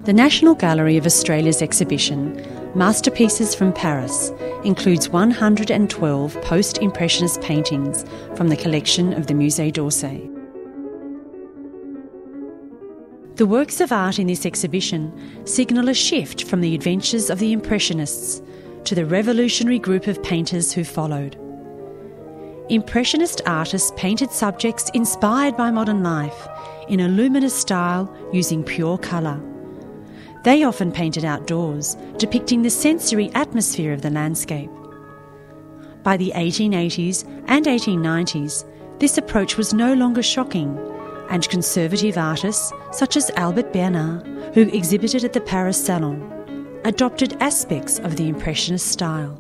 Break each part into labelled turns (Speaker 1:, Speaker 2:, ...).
Speaker 1: The National Gallery of Australia's exhibition, Masterpieces from Paris, includes 112 post-impressionist paintings from the collection of the Musée d'Orsay. The works of art in this exhibition signal a shift from the adventures of the Impressionists to the revolutionary group of painters who followed. Impressionist artists painted subjects inspired by modern life in a luminous style using pure colour. They often painted outdoors, depicting the sensory atmosphere of the landscape. By the 1880s and 1890s, this approach was no longer shocking, and conservative artists such as Albert Bernard, who exhibited at the Paris Salon, adopted aspects of the Impressionist style.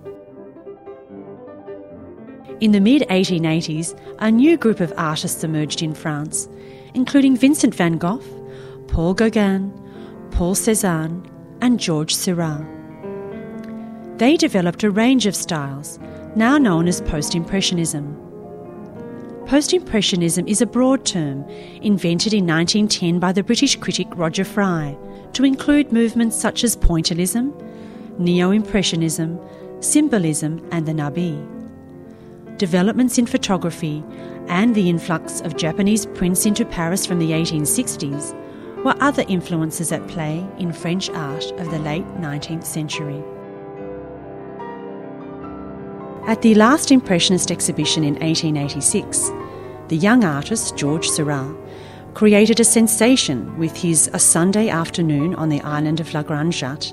Speaker 1: In the mid-1880s, a new group of artists emerged in France, including Vincent van Gogh, Paul Gauguin, Paul Cézanne and Georges Seurat. They developed a range of styles, now known as Post-Impressionism. Post-Impressionism is a broad term invented in 1910 by the British critic Roger Fry to include movements such as Pointillism, Neo-Impressionism, Symbolism and the Nabi. Developments in photography and the influx of Japanese prints into Paris from the 1860s were other influences at play in French art of the late 19th century. At the last Impressionist exhibition in 1886, the young artist Georges Seurat created a sensation with his A Sunday Afternoon on the island of La Grande Jatte,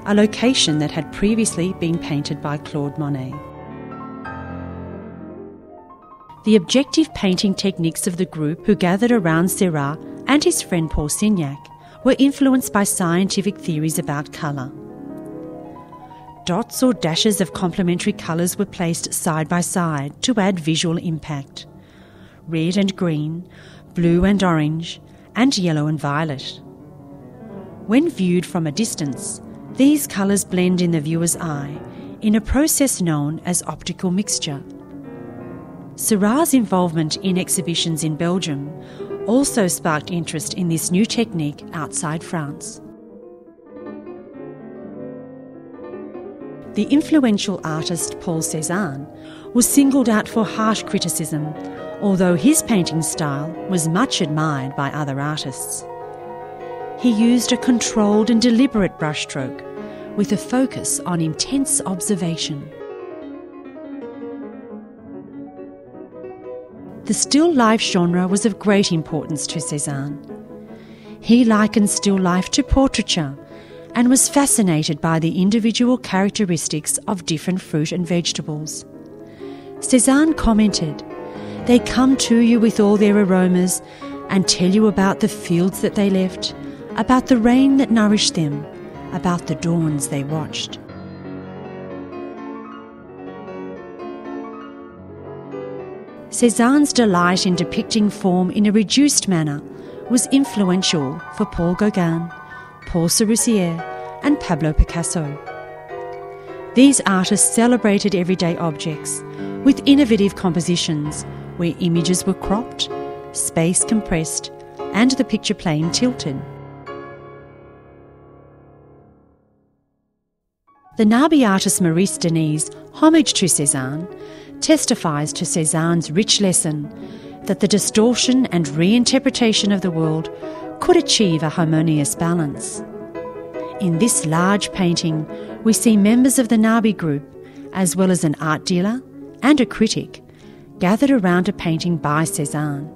Speaker 1: a location that had previously been painted by Claude Monet. The objective painting techniques of the group who gathered around Seurat and his friend Paul Signac were influenced by scientific theories about colour. Dots or dashes of complementary colours were placed side by side to add visual impact. Red and green, blue and orange, and yellow and violet. When viewed from a distance, these colours blend in the viewer's eye in a process known as optical mixture. Seurat's involvement in exhibitions in Belgium also sparked interest in this new technique outside France. The influential artist Paul Cézanne was singled out for harsh criticism, although his painting style was much admired by other artists. He used a controlled and deliberate brushstroke with a focus on intense observation. The still life genre was of great importance to Cézanne. He likened still life to portraiture and was fascinated by the individual characteristics of different fruit and vegetables. Cézanne commented, "They come to you with all their aromas and tell you about the fields that they left, about the rain that nourished them, about the dawns they watched." Cézanne's delight in depicting form in a reduced manner was influential for Paul Gauguin, Paul Cézanne and Pablo Picasso. These artists celebrated everyday objects with innovative compositions where images were cropped, space compressed, and the picture plane tilted. The Nabi artist Maurice Denis' homage to Cézanne testifies to Cézanne's rich lesson that the distortion and reinterpretation of the world could achieve a harmonious balance. In this large painting, we see members of the Nabi group, as well as an art dealer and a critic, gathered around a painting by Cézanne.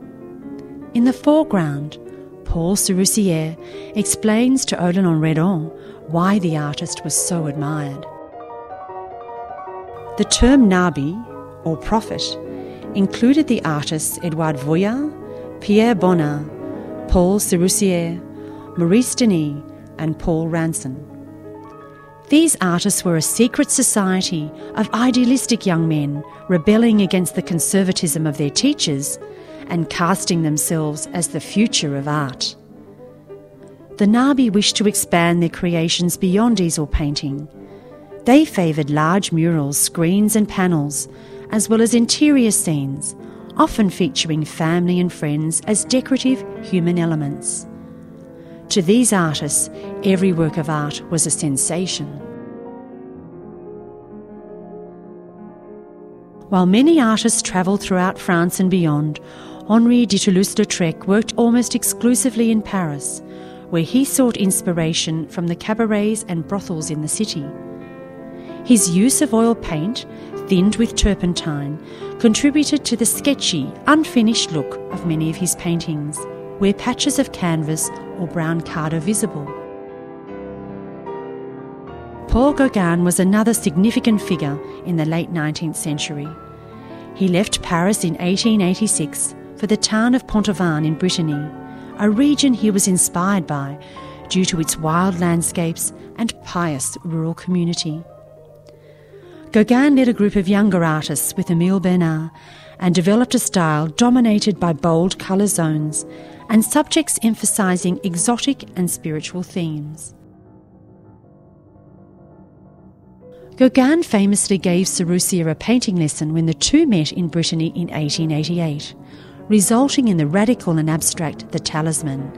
Speaker 1: In the foreground, Paul Cézanne explains to Odilon-Redon why the artist was so admired. The term Nabi, or prophet, included the artists Edouard Voyard, Pierre Bonnat, Paul Cézanne, Maurice Denis and Paul Ranson. These artists were a secret society of idealistic young men rebelling against the conservatism of their teachers and casting themselves as the future of art. The Nabi wished to expand their creations beyond easel painting. They favoured large murals, screens and panels, as well as interior scenes, often featuring family and friends as decorative human elements. To these artists, every work of art was a sensation. While many artists travelled throughout France and beyond, Henri de Toulouse-Lautrec worked almost exclusively in Paris, where he sought inspiration from the cabarets and brothels in the city. His use of oil paint, thinned with turpentine, contributed to the sketchy, unfinished look of many of his paintings, where patches of canvas or brown card are visible. Paul Gauguin was another significant figure in the late 19th century. He left Paris in 1886 for the town of Pont-Aven in Brittany, a region he was inspired by due to its wild landscapes and pious rural community. Gauguin led a group of younger artists with Émile Bernard and developed a style dominated by bold colour zones and subjects emphasising exotic and spiritual themes. Gauguin famously gave Cézanne a painting lesson when the two met in Brittany in 1888, resulting in the radical and abstract The Talisman,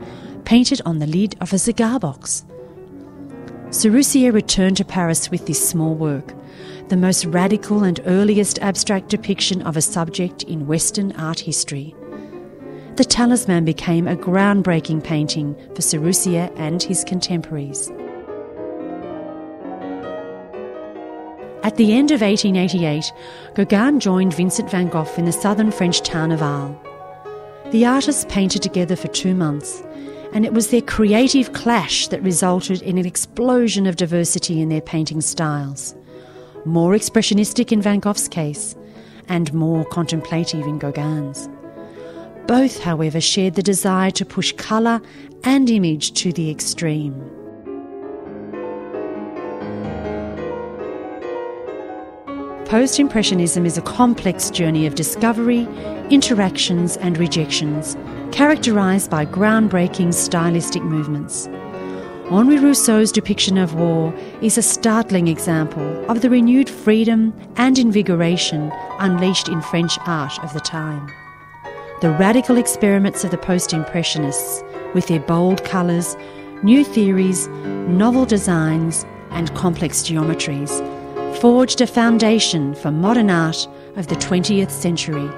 Speaker 1: painted on the lid of a cigar box. Cézanne returned to Paris with this small work, the most radical and earliest abstract depiction of a subject in Western art history. The Talisman became a groundbreaking painting for Cézanne and his contemporaries. At the end of 1888, Gauguin joined Vincent van Gogh in the southern French town of Arles. The artists painted together for 2 months, and it was their creative clash that resulted in an explosion of diversity in their painting styles, more expressionistic in Van Gogh's case, and more contemplative in Gauguin's. Both, however, shared the desire to push colour and image to the extreme. Post-Impressionism is a complex journey of discovery, interactions and rejections, characterised by groundbreaking stylistic movements. Henri Rousseau's depiction of war is a startling example of the renewed freedom and invigoration unleashed in French art of the time. The radical experiments of the Post-Impressionists, with their bold colours, new theories, novel designs and complex geometries, forged a foundation for modern art of the 20th century.